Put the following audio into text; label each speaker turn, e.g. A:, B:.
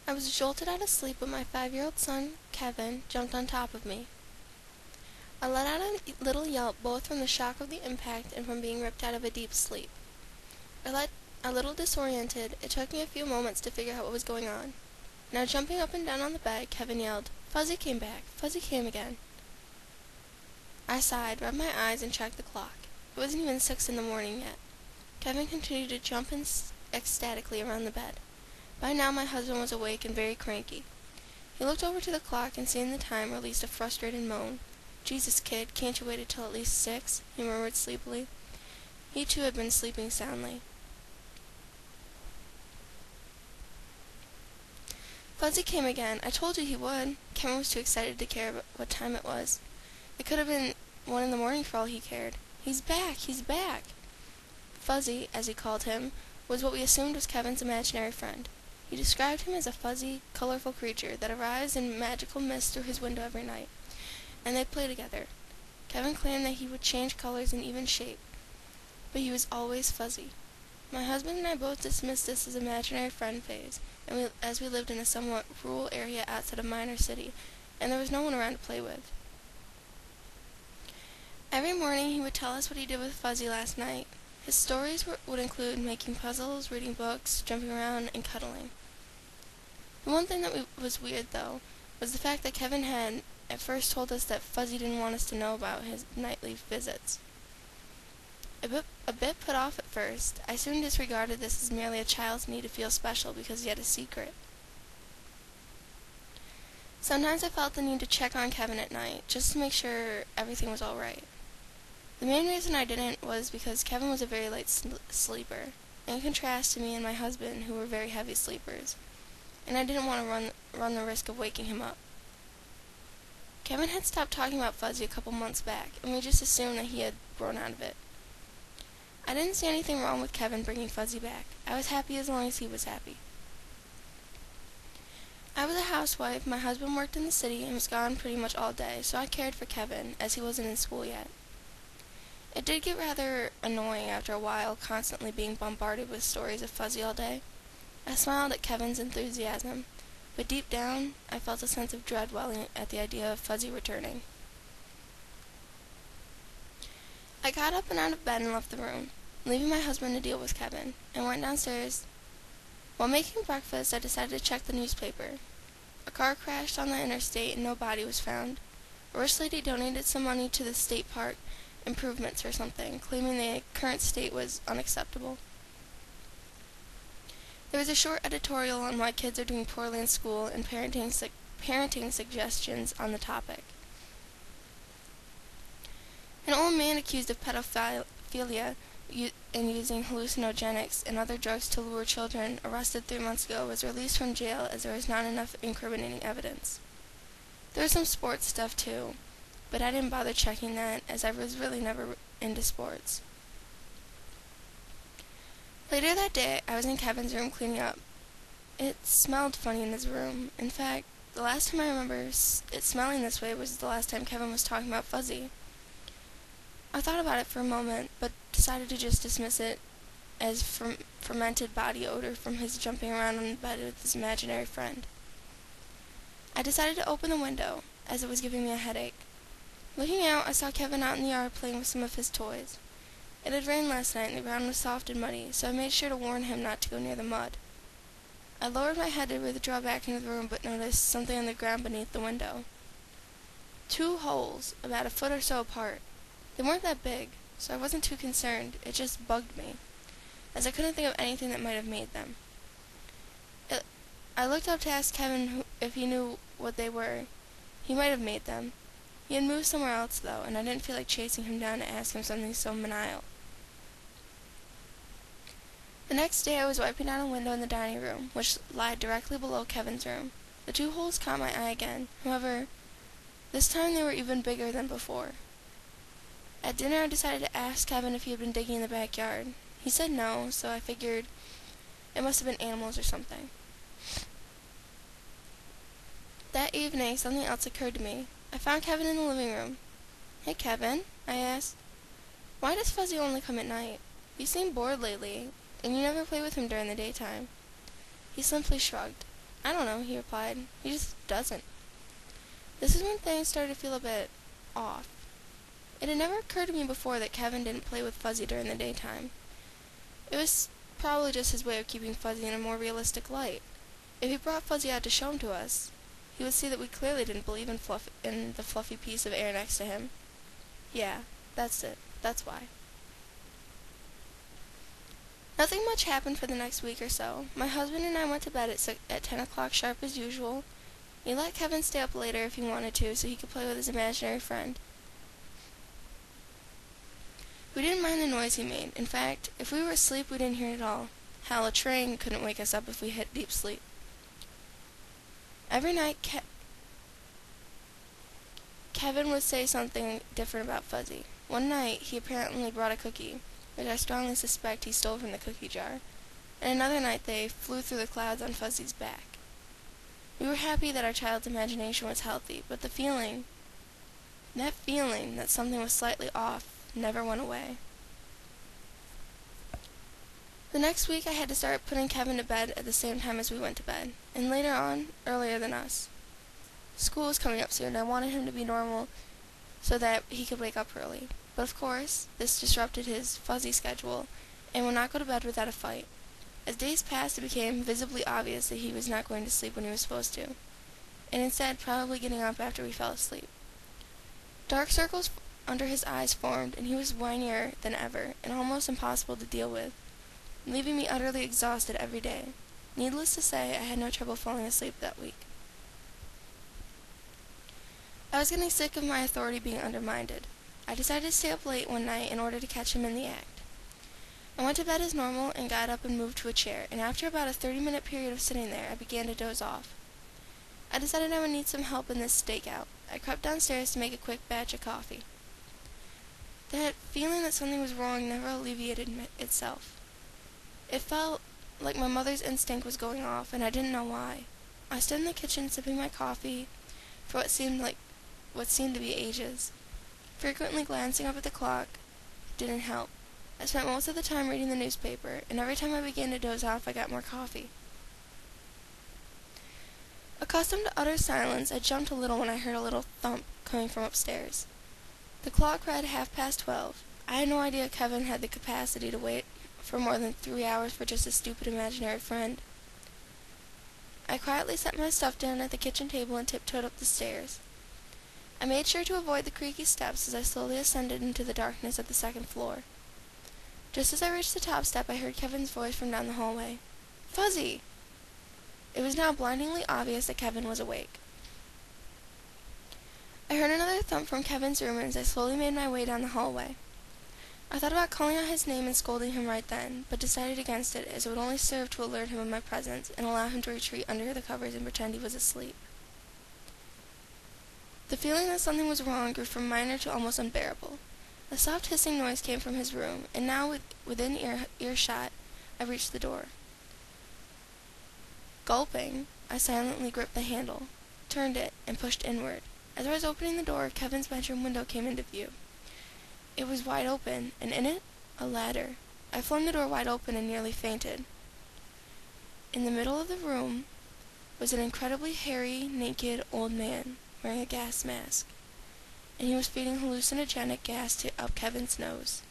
A: I was jolted out of sleep when my 5-year-old son, Kevin, jumped on top of me. I let out a little yelp both from the shock of the impact and from being ripped out of a deep sleep. A little disoriented, it took me a few moments to figure out what was going on. Now jumping up and down on the bed, Kevin yelled, "Fuzzy came back! Fuzzy came again!" I sighed, rubbed my eyes, and checked the clock. It wasn't even 6 in the morning yet. Kevin continued to jump ecstatically around the bed. By now my husband was awake and very cranky. He looked over to the clock and seeing the time released a frustrated moan. "Jesus, kid, can't you wait until at least 6?" he murmured sleepily. He too had been sleeping soundly. Fuzzy came again. I told you he would. Kevin was too excited to care what time it was. It could have been 1 in the morning for all he cared. "He's back! He's back!" Fuzzy, as he called him, was what we assumed was Kevin's imaginary friend. He described him as a fuzzy, colorful creature that arrives in magical mist through his window every night, and they play together. Kevin claimed that he would change colors and even shape, but he was always fuzzy. My husband and I both dismissed this as imaginary friend phase, as we lived in a somewhat rural area outside a minor city, and there was no one around to play with. Every morning he would tell us what he did with Fuzzy last night. His stories would include making puzzles, reading books, jumping around, and cuddling. The one thing that was weird, though, was the fact that Kevin had at first told us that Fuzzy didn't want us to know about his nightly visits. A bit put off at first, I soon disregarded this as merely a child's need to feel special because he had a secret. Sometimes I felt the need to check on Kevin at night, just to make sure everything was all right. The main reason I didn't was because Kevin was a very light sleeper, in contrast to me and my husband, who were very heavy sleepers, and I didn't want to run the risk of waking him up. Kevin had stopped talking about Fuzzy a couple months back, and we just assumed that he had grown out of it. I didn't see anything wrong with Kevin bringing Fuzzy back. I was happy as long as he was happy. I was a housewife, my husband worked in the city and was gone pretty much all day, so I cared for Kevin, as he wasn't in school yet. It did get rather annoying after a while, constantly being bombarded with stories of Fuzzy all day. I smiled at Kevin's enthusiasm, but deep down, I felt a sense of dread welling at the idea of Fuzzy returning. I got up and out of bed and left the room, leaving my husband to deal with Kevin, and went downstairs. While making breakfast, I decided to check the newspaper. A car crashed on the interstate and no body was found. A rich lady donated some money to the state park improvements or something, claiming the current state was unacceptable. There was a short editorial on why kids are doing poorly in school and parenting suggestions on the topic. An old man accused of pedophilia and using hallucinogenics and other drugs to lure children, arrested 3 months ago, was released from jail as there was not enough incriminating evidence. There was some sports stuff too, but I didn't bother checking that, as I was really never into sports. Later that day, I was in Kevin's room cleaning up. It smelled funny in his room. In fact, the last time I remember it smelling this way was the last time Kevin was talking about Fuzzy. I thought about it for a moment, but decided to just dismiss it as fermented body odor from his jumping around on the bed with his imaginary friend. I decided to open the window, as it was giving me a headache. Looking out, I saw Kevin out in the yard playing with some of his toys. It had rained last night and the ground was soft and muddy, so I made sure to warn him not to go near the mud. I lowered my head to withdraw back into the room, but noticed something on the ground beneath the window. 2 holes, about a foot or so apart. They weren't that big, so I wasn't too concerned. It just bugged me, as I couldn't think of anything that might have made them. I looked up to ask Kevin if he knew what they were. He might have made them. He had moved somewhere else, though, and I didn't feel like chasing him down to ask him something so menial. The next day I was wiping down a window in the dining room, which lied directly below Kevin's room. The 2 holes caught my eye again. However, this time they were even bigger than before. At dinner I decided to ask Kevin if he had been digging in the backyard. He said no, so I figured it must have been animals or something. That evening, something else occurred to me. I found Kevin in the living room. "Hey, Kevin," I asked. "Why does Fuzzy only come at night? You seem bored lately, and you never play with him during the daytime." He simply shrugged. "I don't know," he replied. "He just doesn't." This is when things started to feel a bit off. It had never occurred to me before that Kevin didn't play with Fuzzy during the daytime. It was probably just his way of keeping Fuzzy in a more realistic light. If he brought Fuzzy out to show him to us, he would see that we clearly didn't believe in the fluffy piece of air next to him. Yeah, that's it. That's why. Nothing much happened for the next week or so. My husband and I went to bed at 10 o'clock sharp as usual. We let Kevin stay up later if he wanted to so he could play with his imaginary friend. We didn't mind the noise he made. In fact, if we were asleep, we didn't hear it at all. Hell, a train couldn't wake us up if we hit deep sleep. Every night, Kevin would say something different about Fuzzy. One night, he apparently brought a cookie, which I strongly suspect he stole from the cookie jar. And another night, they flew through the clouds on Fuzzy's back. We were happy that our child's imagination was healthy, but that feeling that something was slightly off, never went away. The next week I had to start putting Kevin to bed at the same time as we went to bed, and later on, earlier than us. School was coming up soon, and I wanted him to be normal so that he could wake up early. But of course, this disrupted his Fuzzy schedule, and would not go to bed without a fight. As days passed, it became visibly obvious that he was not going to sleep when he was supposed to, and instead probably getting up after we fell asleep. Dark circles under his eyes formed, and he was whinier than ever, and almost impossible to deal with, leaving me utterly exhausted every day. Needless to say, I had no trouble falling asleep that week. I was getting sick of my authority being undermined. I decided to stay up late one night in order to catch him in the act. I went to bed as normal and got up and moved to a chair, and after about a 30-minute period of sitting there, I began to doze off. I decided I would need some help in this stakeout. I crept downstairs to make a quick batch of coffee. That feeling that something was wrong never alleviated itself. It felt like my mother's instinct was going off, and I didn't know why. I stood in the kitchen sipping my coffee for what seemed to be ages. Frequently glancing up at the clock didn't help. I spent most of the time reading the newspaper, and every time I began to doze off, I got more coffee. Accustomed to utter silence, I jumped a little when I heard a little thump coming from upstairs. The clock read 12:30. I had no idea Kevin had the capacity to wait for more than 3 hours for just a stupid imaginary friend. I quietly set my stuff down at the kitchen table and tiptoed up the stairs. I made sure to avoid the creaky steps as I slowly ascended into the darkness of the second floor. Just as I reached the top step, I heard Kevin's voice from down the hallway. "Fuzzy!" It was now blindingly obvious that Kevin was awake. I heard another thump from Kevin's room as I slowly made my way down the hallway. I thought about calling out his name and scolding him right then, but decided against it, as it would only serve to alert him of my presence and allow him to retreat under the covers and pretend he was asleep. The feeling that something was wrong grew from minor to almost unbearable. A soft hissing noise came from his room, and now within earshot, I reached the door. Gulping, I silently gripped the handle, turned it, and pushed inward. As I was opening the door, Kevin's bedroom window came into view. It was wide open, and in it, a ladder. I flung the door wide open and nearly fainted. In the middle of the room was an incredibly hairy, naked old man wearing a gas mask, and he was feeding hallucinogenic gas up Kevin's nose.